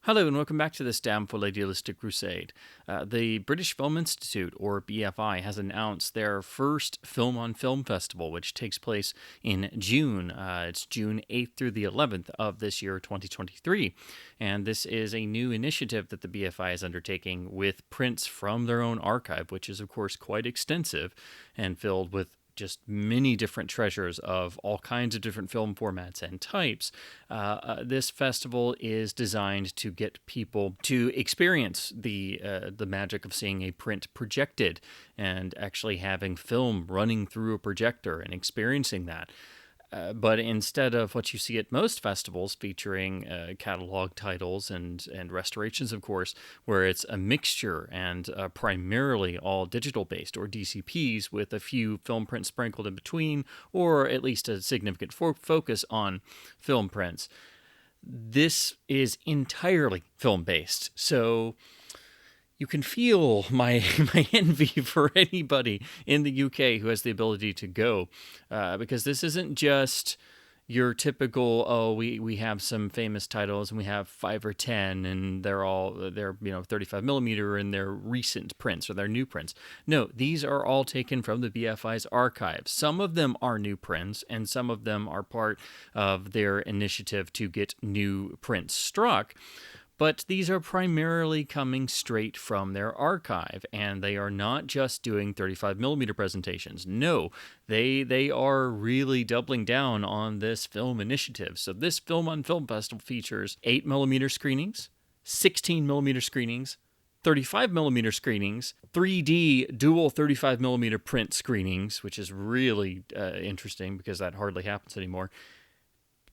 Hello and welcome back to this damnful idealistic crusade. The British Film Institute, or BFI, has announced their first Film on Film Festival, which takes place in June. It's June 8th through the 11th of this year, 2023. And this is a new initiative that the BFI is undertaking with prints from their own archive, which is, of course, quite extensive and filled with just many different treasures of all kinds of different film formats and types. This festival is designed to get people to experience the magic of seeing a print projected and actually having film running through a projector and experiencing that. But instead of what you see at most festivals featuring catalog titles and restorations, of course, where it's a mixture and primarily all digital based or DCPs with a few film prints sprinkled in between, or at least a significant focus on film prints, this is entirely film based. So you can feel my envy for anybody in the UK who has the ability to go, because this isn't just your typical, we have some famous titles and we have 5 or 10 and they're 35 millimeter and they're recent prints or they're new prints. No, these are all taken from the BFI's archives. Some of them are new prints and some of them are part of their initiative to get new prints struck. But these are primarily coming straight from their archive, and they are not just doing 35 millimeter presentations. No, they are really doubling down on this film initiative. So this Film on Film Festival features 8 millimeter screenings, 16 millimeter screenings, 35 millimeter screenings, 3D dual 35 millimeter print screenings, which is really interesting because that hardly happens anymore,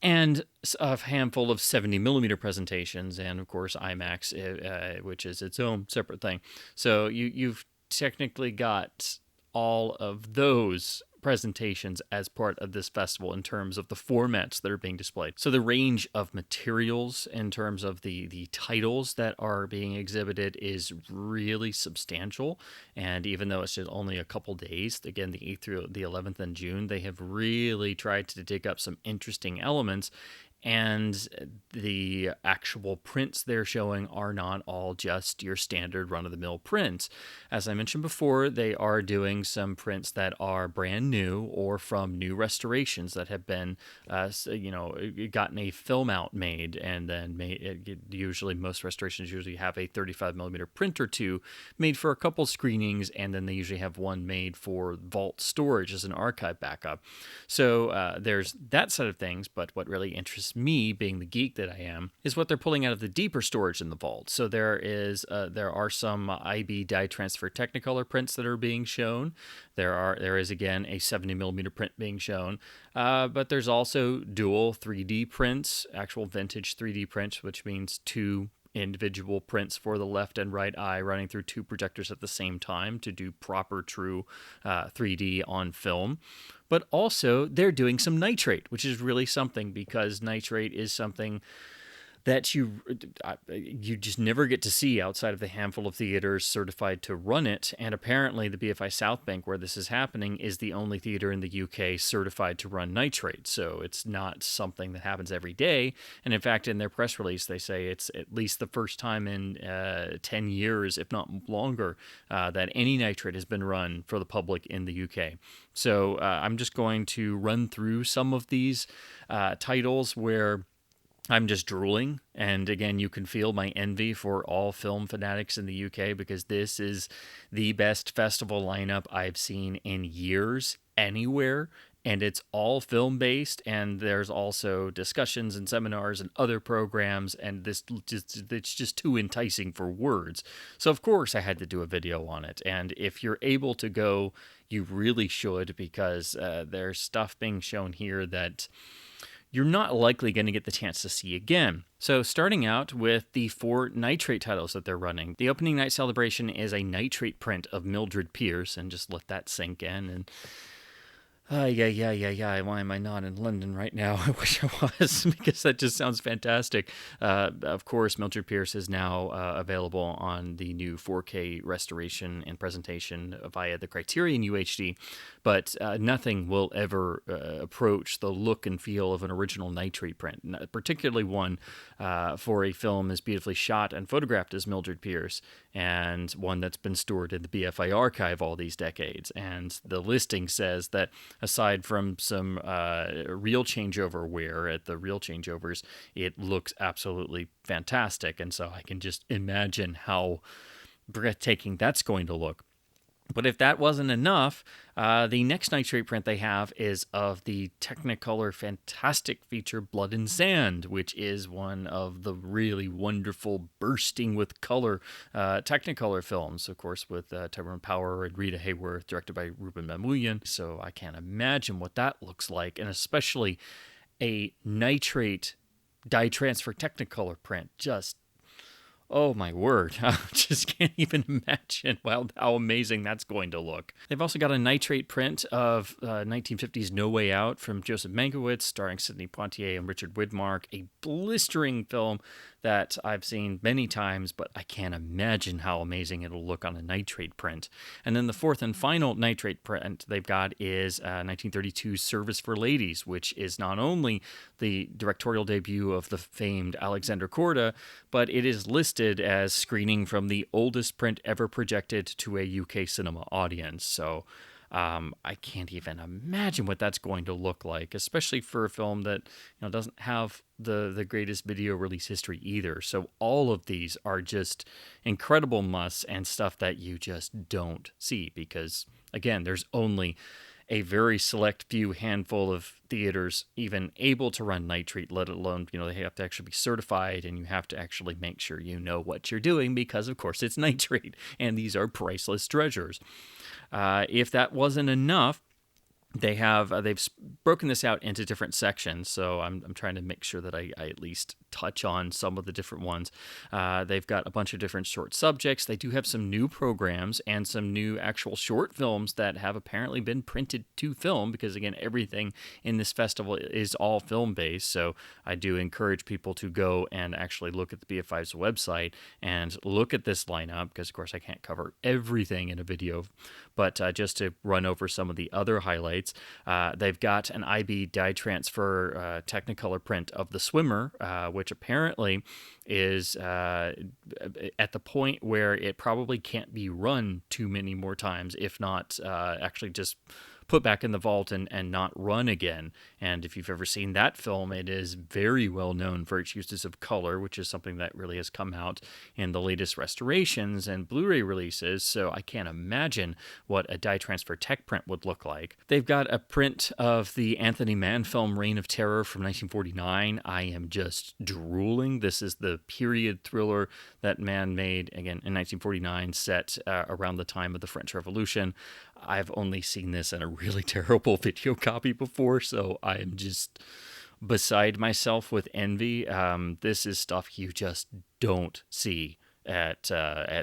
and a handful of 70 millimeter presentations, and of course IMAX, which is its own separate thing. So you've technically got all of those presentations as part of this festival in terms of the formats that are being displayed. So the range of materials in terms of the titles that are being exhibited is really substantial. And even though it's just only a couple days, again, the 8th through the 11th in June, they have really tried to dig up some interesting elements. And the actual prints they're showing are not all just your standard run-of-the-mill prints. As I mentioned before, they are doing some prints that are brand new or from new restorations that have been, gotten a film out made, and then usually most restorations usually have a 35 millimeter print or two made for a couple screenings, and then they usually have one made for vault storage as an archive backup. So there's that side of things, but what really interests me, being the geek that I am, is what they're pulling out of the deeper storage in the vault. So there are some IB die transfer Technicolor prints that are being shown. There is again a 70 millimeter print being shown, but there's also dual 3D prints, actual vintage 3D prints, which means two individual prints for the left and right eye running through two projectors at the same time to do proper true 3D on film. But also they're doing some nitrate, which is really something, because nitrate is something that you just never get to see outside of the handful of theaters certified to run it. And apparently the BFI South Bank, where this is happening, is the only theater in the UK certified to run nitrate. So it's not something that happens every day. And in fact, in their press release, they say it's at least the first time in 10 years, if not longer, that any nitrate has been run for the public in the UK. So I'm just going to run through some of these titles where I'm just drooling. And again, you can feel my envy for all film fanatics in the UK, because this is the best festival lineup I've seen in years anywhere. And it's all film based, and there's also discussions and seminars and other programs, and it's just too enticing for words. So of course I had to do a video on it. And if you're able to go, you really should, because there's stuff being shown here that you're not likely going to get the chance to see again. So starting out with the 4 nitrate titles that they're running. The opening night celebration is a nitrate print of Mildred Pierce, and just let that sink in. And Yeah. Why am I not in London right now? I wish I was, because that just sounds fantastic. Of course, Mildred Pierce is now available on the new 4K restoration and presentation via the Criterion UHD, but nothing will ever approach the look and feel of an original nitrate print, particularly one for a film as beautifully shot and photographed as Mildred Pierce, and one that's been stored in the BFI archive all these decades. And the listing says that aside from some reel changeover wear at the reel changeovers, it looks absolutely fantastic. And so I can just imagine how breathtaking that's going to look. But if that wasn't enough, the next nitrate print they have is of the Technicolor fantastic feature Blood and Sand, which is one of the really wonderful bursting with color Technicolor films, of course, with Tyrone Power and Rita Hayworth, directed by Ruben Mamoulian. So I can't imagine what that looks like, and especially a nitrate dye transfer Technicolor print. Just, oh my word, I just can't even imagine how amazing that's going to look. They've also got a nitrate print of 1950's No Way Out from Joseph Mankiewicz, starring Sidney Poitier and Richard Widmark, a blistering film that I've seen many times, but I can't imagine how amazing it'll look on a nitrate print. And then the fourth and final nitrate print they've got is 1932's Service for Ladies, which is not only the directorial debut of the famed Alexander Korda, but it is listed as screening from the oldest print ever projected to a UK cinema audience. So I can't even imagine what that's going to look like, especially for a film that doesn't have the greatest video release history either. So all of these are just incredible musts and stuff that you just don't see because, again, there's only a very select few handful of theaters even able to run nitrate, let alone, they have to actually be certified and you have to actually make sure you know what you're doing because, of course, it's nitrate and these are priceless treasures. If that wasn't enough, they've broken this out into different sections, so I'm trying to make sure that I at least touch on some of the different ones. They've got a bunch of different short subjects. They do have some new programs and some new actual short films that have apparently been printed to film because, again, everything in this festival is all film-based, so I do encourage people to go and actually look at the BFI's website and look at this lineup because, of course, I can't cover everything in a video, but just to run over some of the other highlights, they've got an IB dye transfer Technicolor print of The Swimmer, which apparently is at the point where it probably can't be run too many more times, if not actually just put back in the vault and not run again. And if you've ever seen that film, it is very well known for its uses of color, which is something that really has come out in the latest restorations and Blu-ray releases. So I can't imagine what a dye transfer tech print would look like. They've got a print of the Anthony Mann film Reign of Terror from 1949. I am just drooling. This is the period thriller that Mann made, again, in 1949, set around the time of the French Revolution. I've only seen this in a really terrible video copy before, so I am just beside myself with envy. This is stuff you just don't see at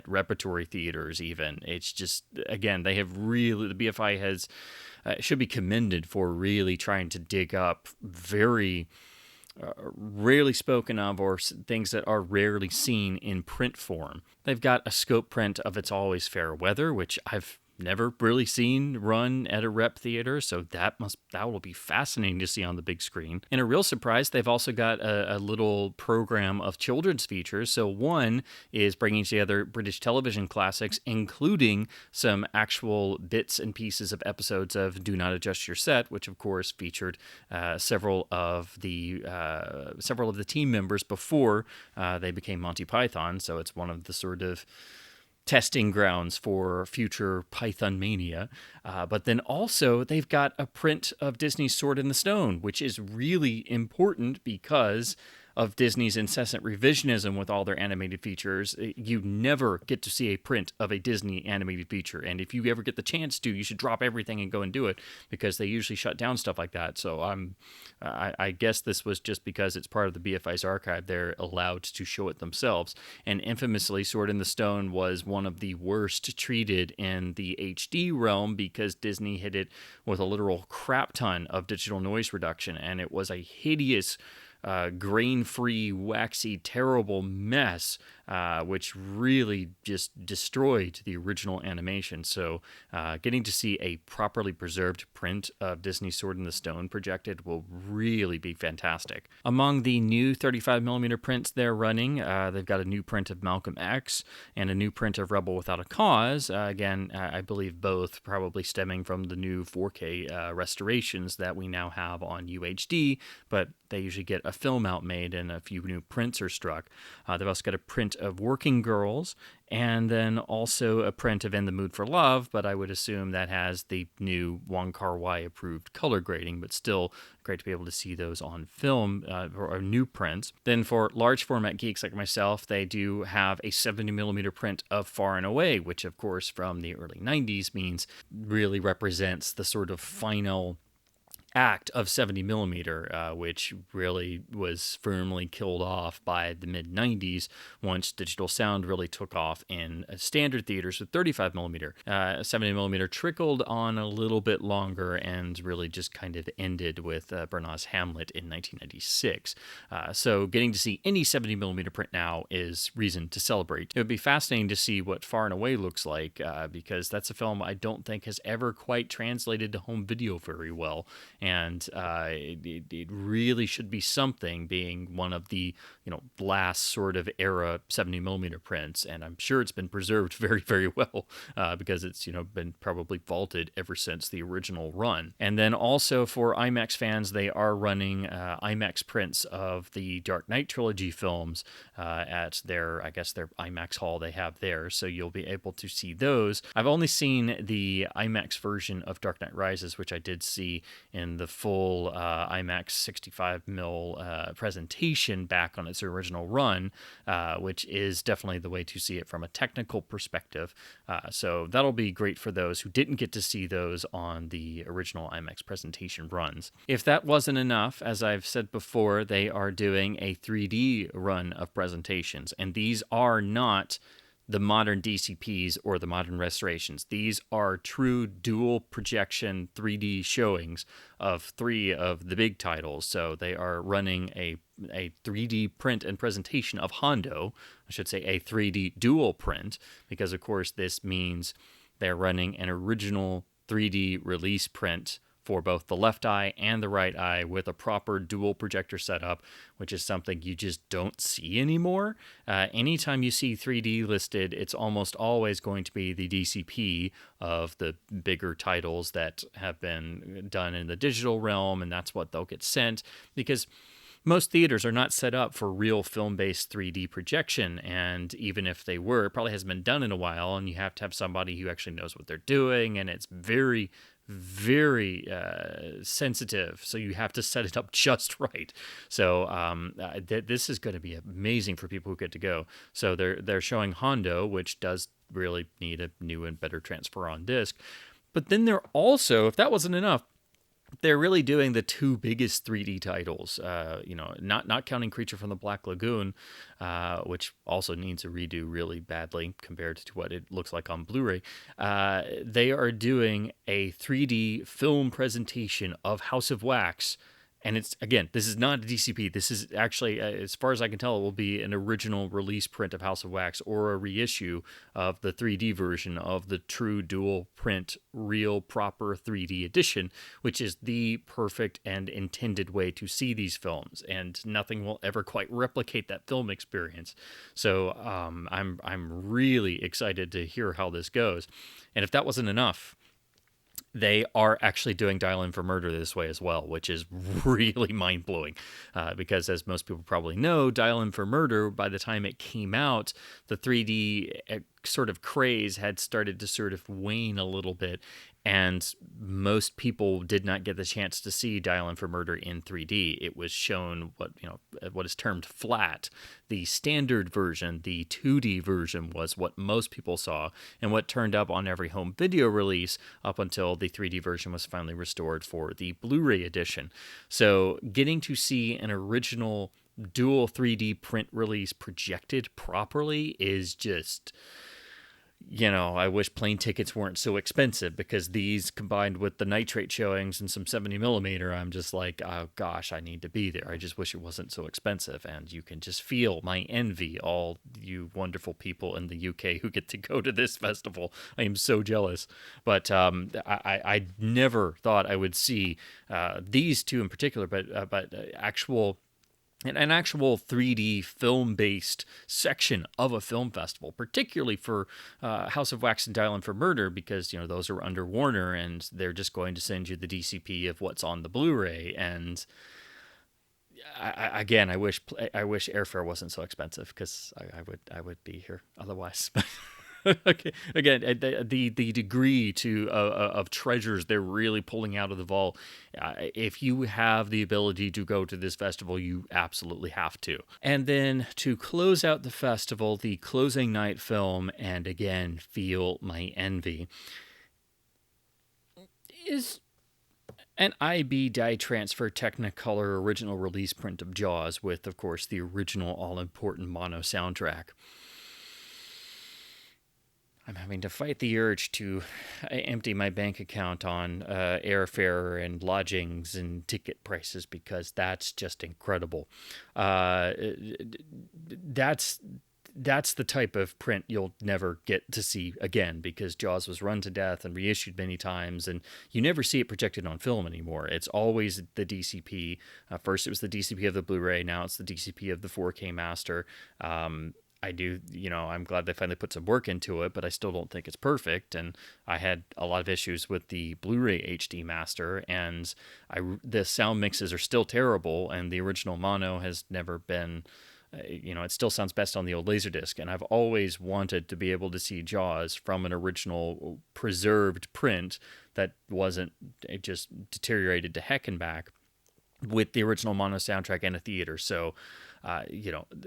repertory theaters even. It's just, again, they have really, the BFI has, should be commended for really trying to dig up very rarely spoken of or things that are rarely seen in print form. They've got a scope print of It's Always Fair Weather, which I've never really seen run at a rep theater, so that will be fascinating to see on the big screen. And a real surprise, they've also got a little program of children's features. So one is bringing together British television classics, including some actual bits and pieces of episodes of Do Not Adjust Your Set, which of course featured several of the team members before they became Monty Python. So it's one of the sort of testing grounds for future Python mania. But then also they've got a print of Disney's Sword in the Stone, which is really important because of Disney's incessant revisionism with all their animated features, you never get to see a print of a Disney animated feature. And if you ever get the chance to, you should drop everything and go and do it, because they usually shut down stuff like that. So I guess this was just because it's part of the BFI's archive, they're allowed to show it themselves. And infamously, Sword in the Stone was one of the worst treated in the HD realm because Disney hit it with a literal crap ton of digital noise reduction, and it was a hideous, grain-free, waxy, terrible mess, which really just destroyed the original animation. So getting to see a properly preserved print of Disney's Sword in the Stone projected will really be fantastic. Among the new 35mm prints they're running, they've got a new print of Malcolm X and a new print of Rebel Without a Cause. Again, I believe both probably stemming from the new 4K restorations that we now have on UHD, but they usually get a film out made and a few new prints are struck. They've also got a print of Working Girls, and then also a print of In the Mood for Love, but I would assume that has the new Wong Kar-wai approved color grading, but still great to be able to see those on film, or new prints. Then for large format geeks like myself, they do have a 70mm print of Far and Away, which of course from the early 90s means really represents the sort of final act of 70mm, which really was firmly killed off by the mid-90s once digital sound really took off in standard theaters with 35mm. 70mm trickled on a little bit longer and really just kind of ended with Bernard's Hamlet in 1996. So getting to see any 70mm print now is reason to celebrate. It would be fascinating to see what Far and Away looks like, because that's a film I don't think has ever quite translated to home video very well. And it really should be something, being one of the last sort of era 70mm prints, and I'm sure it's been preserved very, very well, because it's been probably vaulted ever since the original run. And then also for IMAX fans, they are running IMAX prints of the Dark Knight trilogy films at their IMAX hall they have there, so you'll be able to see those. I've only seen the IMAX version of Dark Knight Rises, which I did see in the full IMAX 65mm presentation back on its original run, which is definitely the way to see it from a technical perspective. So that'll be great for those who didn't get to see those on the original IMAX presentation runs. If that wasn't enough, as I've said before, they are doing a 3D run of presentations, and these are not the modern DCPs or the modern restorations. These are true dual projection 3D showings of 3 of the big titles. So they are running a 3D print and presentation of Hondo. I should say a 3D dual print, because of course this means they're running an original 3D release print for both the left eye and the right eye with a proper dual projector setup, which is something you just don't see anymore. Anytime you see 3D listed, it's almost always going to be the DCP of the bigger titles that have been done in the digital realm, and that's what they'll get sent, because most theaters are not set up for real film-based 3D projection, and even if they were, it probably hasn't been done in a while, and you have to have somebody who actually knows what they're doing, and it's very, very sensitive, so you have to set it up just right. So this is going to be amazing for people who get to go. So they're showing Hondo, which does really need a new and better transfer on disc. But then they're also, if that wasn't enough, they're really doing the 2 biggest 3D titles, not counting Creature from the Black Lagoon, which also needs a redo really badly compared to what it looks like on Blu-ray. They are doing a 3D film presentation of House of Wax. And it's, again, this is not a DCP. This is actually, as far as I can tell, it will be an original release print of House of Wax or a reissue of the 3D version of the true dual print, real proper 3D edition, which is the perfect and intended way to see these films. And nothing will ever quite replicate that film experience. So I'm really excited to hear how this goes. And if that wasn't enough, they are actually doing Dial M for Murder this way as well, which is really mind-blowing, because as most people probably know, Dial M for Murder, by the time it came out, the 3D sort of craze had started to sort of wane a little bit, and most people did not get the chance to see Dial M for Murder in 3D. It was shown what is termed flat. The standard version, the 2D version, was what most people saw and what turned up on every home video release up until the 3D version was finally restored for the Blu-ray edition. So getting to see an original dual 3D print release projected properly is just, I wish plane tickets weren't so expensive, because these combined with the nitrate showings and some 70mm, I'm just like, oh gosh, I need to be there. I just wish it wasn't so expensive. And you can just feel my envy, all you wonderful people in the UK who get to go to this festival. I am so jealous. But I never thought I would see these two in particular, but an actual 3D film-based section of a film festival, particularly for House of Wax and Dial M for Murder, because those are under Warner, and they're just going to send you the DCP of what's on the Blu-ray. And again, I wish airfare wasn't so expensive, because I would be here otherwise. Okay. Again, the degree of treasures they're really pulling out of the vault. If you have the ability to go to this festival, you absolutely have to. And then to close out the festival, the closing night film, and again, feel my envy, is an IB dye transfer Technicolor original release print of Jaws with, of course, the original all-important mono soundtrack. I'm having to fight the urge to empty my bank account on airfare and lodgings and ticket prices, because that's just incredible. That's the type of print you'll never get to see again, because Jaws was run to death and reissued many times, and you never see it projected on film anymore. It's always the DCP. First it was the DCP of the Blu-ray, now it's the DCP of the 4K master. I'm glad they finally put some work into it, but I still don't think it's perfect. And I had a lot of issues with the Blu-ray HD master, and the sound mixes are still terrible, and the original mono has never been, it still sounds best on the old Laserdisc. And I've always wanted to be able to see Jaws from an original preserved print that wasn't just deteriorated to heck and back, with the original mono soundtrack and a theater. So, the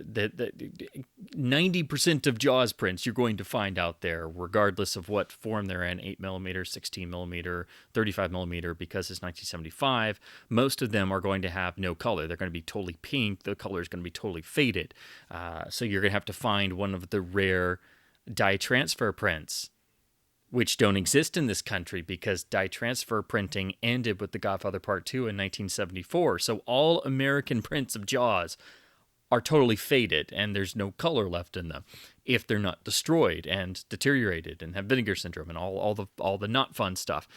90% of Jaws prints you're going to find out there, regardless of what form they're in, 8mm, 16mm, 35mm, because it's 1975, most of them are going to have no color. They're going to be totally pink. The color is going to be totally faded. So you're going to have to find one of the rare dye transfer prints, which don't exist in this country, because dye transfer printing ended with The Godfather Part 2 in 1974. So all American prints of Jaws are totally faded, and there's no color left in them if they're not destroyed and deteriorated and have vinegar syndrome and all the not fun stuff.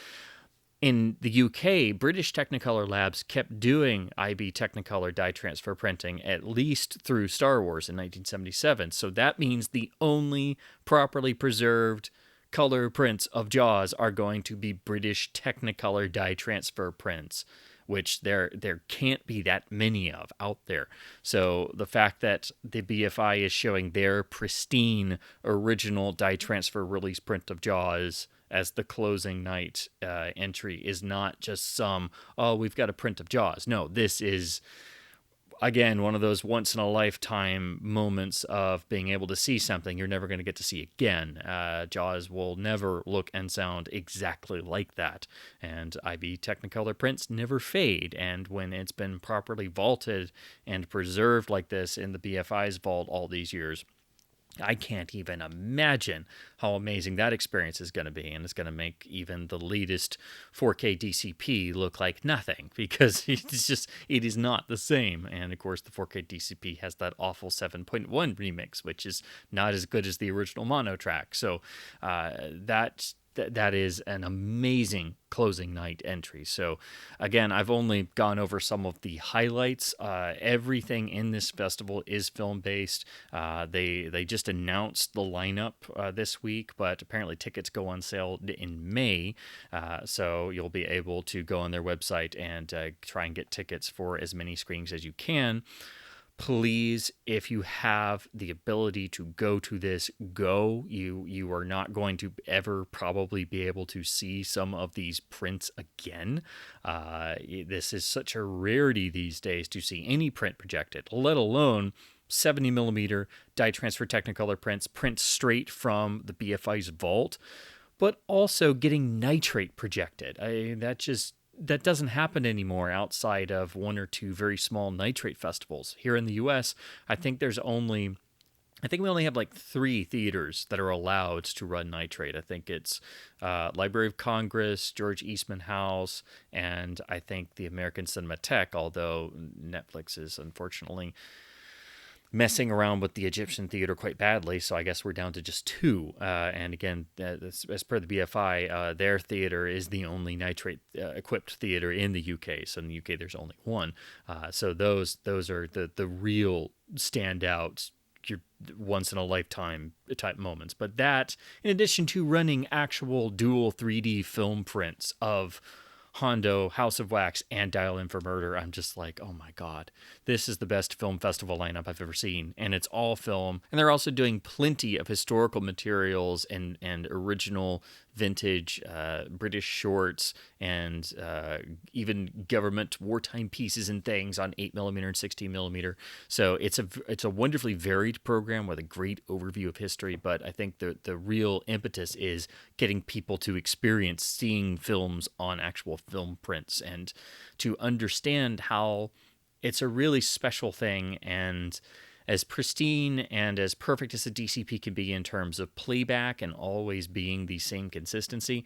In the UK, British Technicolor Labs kept doing IB Technicolor dye transfer printing at least through Star Wars in 1977. So that means the only properly preserved color prints of Jaws are going to be British Technicolor dye transfer prints, which there can't be that many of out there. So the fact that the BFI is showing their pristine original dye transfer release print of Jaws as the closing night entry is not just we've got a print of Jaws. No, this is, again, one of those once-in-a-lifetime moments of being able to see something you're never going to get to see again. Jaws will never look and sound exactly like that. And IB Technicolor prints never fade. And when it's been properly vaulted and preserved like this in the BFI's vault all these years, I can't even imagine how amazing that experience is going to be. And it's going to make even the latest 4K DCP look like nothing, because it is not the same. And of course, the 4K DCP has that awful 7.1 remix, which is not as good as the original mono track. So that is an amazing closing night entry. So again, I've only gone over some of the highlights. Everything in this festival is film-based. They just announced the lineup this week, but apparently tickets go on sale in May. So you'll be able to go on their website and try and get tickets for as many screenings as you can. Please, if you have the ability to go to this, go. You are not going to ever probably be able to see some of these prints again. This is such a rarity these days to see any print projected, let alone 70 millimeter dye transfer Technicolor prints straight from the BFI's vault, but also getting nitrate projected. That doesn't happen anymore outside of one or two very small nitrate festivals. Here in the US, I think we only have like 3 theaters that are allowed to run nitrate. I think it's Library of Congress, George Eastman House, and I think the American Cinematheque, although Netflix is unfortunately messing around with the Egyptian theater quite badly, so I guess we're down to just 2. And again, as per the BFI, their theater is the only nitrate equipped theater in the UK. So in the UK, there's only 1. So those are the real standouts, your once in a lifetime type moments. But that, in addition to running actual dual 3D film prints of Hondo, House of Wax, and Dial M for Murder, I'm just like, oh my God, this is the best film festival lineup I've ever seen. And it's all film. And they're also doing plenty of historical materials and original vintage British shorts and even government wartime pieces and things on 8mm and 16mm. So it's a wonderfully varied program with a great overview of history. But I think the real impetus is getting people to experience seeing films on actual film prints and to understand how it's a really special thing, and as pristine and as perfect as a DCP can be in terms of playback and always being the same consistency,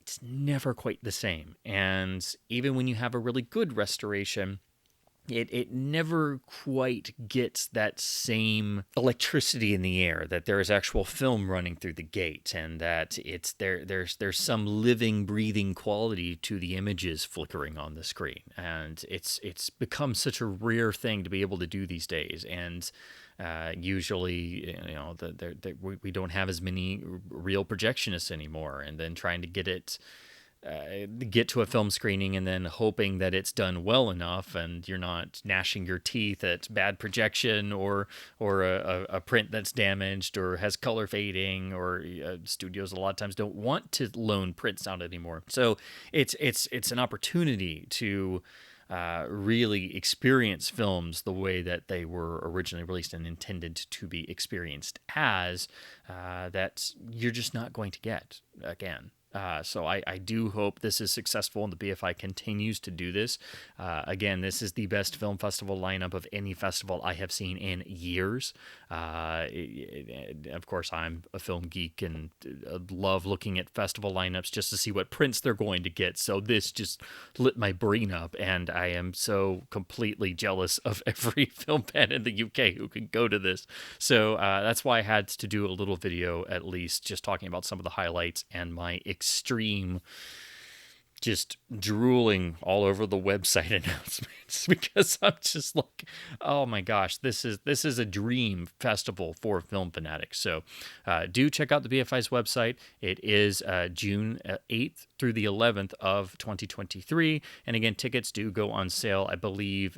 it's never quite the same. And even when you have a really good restoration, it never quite gets that same electricity in the air, that there is actual film running through the gate, and that there's some living, breathing quality to the images flickering on the screen. And it's become such a rare thing to be able to do these days. And usually, we don't have as many real projectionists anymore, and then trying to get to a film screening and then hoping that it's done well enough and you're not gnashing your teeth at bad projection or a print that's damaged or has color fading, or studios a lot of times don't want to loan prints out anymore. So it's an opportunity to really experience films the way that they were originally released and intended to be experienced as, that you're just not going to get again. So I do hope this is successful and the BFI continues to do this. Again, this is the best film festival lineup of any festival I have seen in years. Of course, I'm a film geek and love looking at festival lineups just to see what prints they're going to get. So this just lit my brain up, and I am so completely jealous of every film fan in the UK who can go to this. So that's why I had to do a little video, at least, just talking about some of the highlights and my extreme just drooling all over the website announcements, because I'm just like, oh my gosh, this is a dream festival for film fanatics. So do check out the BFI's website. It is June 8th through the 11th of 2023. And again, tickets do go on sale, I believe,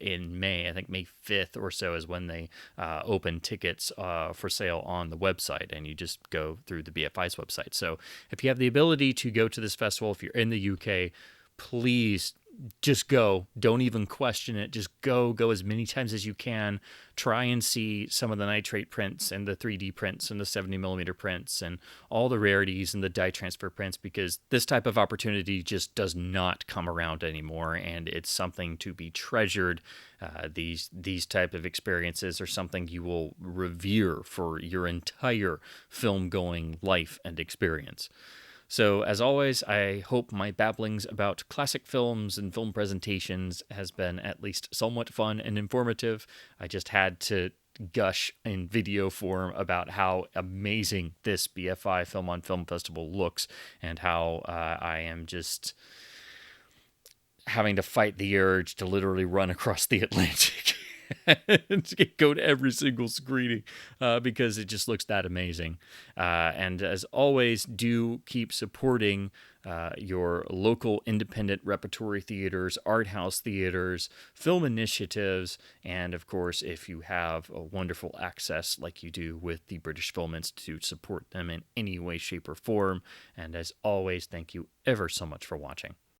in May. I think May 5th or so is when they open tickets for sale on the website, and you just go through the BFI's website. So if you have the ability to go to this festival, if you're in the UK, please just go. Don't even question it. Just go as many times as you can. Try and see some of the nitrate prints and the 3D prints and the 70mm prints and all the rarities and the dye transfer prints, because this type of opportunity just does not come around anymore, and it's something to be treasured. These type of experiences are something you will revere for your entire film-going life and experience. So, as always, I hope my babblings about classic films and film presentations has been at least somewhat fun and informative. I just had to gush in video form about how amazing this BFI Film on Film Festival looks, and how I am just having to fight the urge to literally run across the Atlantic and go to every single screening because it just looks that amazing. And as always, do keep supporting your local independent repertory theaters, art house theaters, film initiatives, and of course, if you have a wonderful access like you do with the British Film Institute, support them in any way, shape, or form. And as always, thank you ever so much for watching.